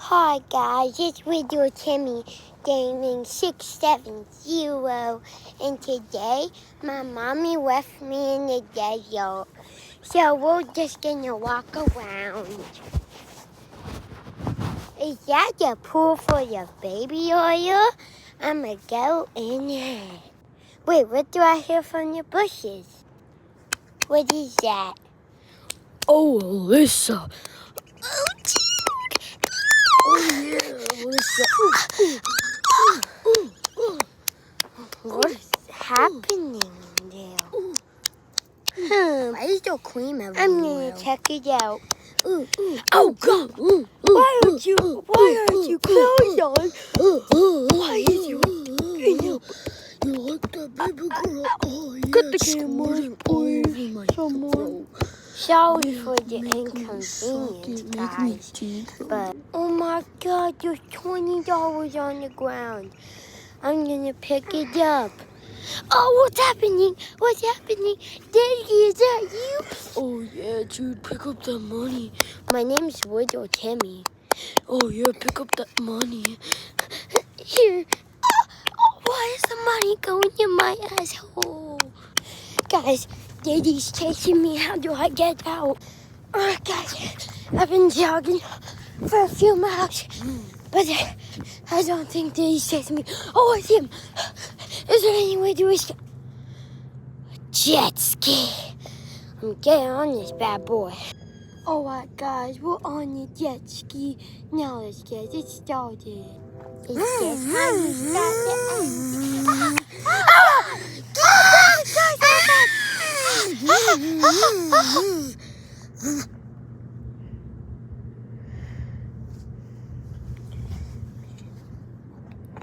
Hi guys, it's Radio Timmy Gaming 670, and today my mommy left me in the desert, so we're just gonna walk around. Is that the pool for the baby oil? I'ma go in it. Wait, what do I hear from the bushes? What is that? Oh, Alyssa. Oh, dude! Oh, yeah, Alyssa. What's happening there? Why is there cream everywhere? I'm gonna check it out. Oh, God. Why aren't you clothes on? Why is you You like that, baby girl? Oh, yeah. Get the it's camera, squirting all please. over my Someone. throat. Sorry for the Make me inconvenience, suck it, make me guys. teeth. But oh my God, there's $20 on the ground. I'm gonna pick it up. Oh, what's happening? What's happening? Daddy, is that you? Oh, yeah, dude, pick up that money. My name's Widow Timmy. Oh, yeah, pick up that money. Here. Why is the money going in my asshole? Guys, Daddy's chasing me. How do I get out? Guys, I've been jogging for a few miles, but I don't think Daddy's chasing me. Oh, I see him. Is there any way to escape? Jet ski. I'm getting on this bad boy. All right, guys, we're on the jet ski. Now let's get it started. Is this how you start the engine? Guys,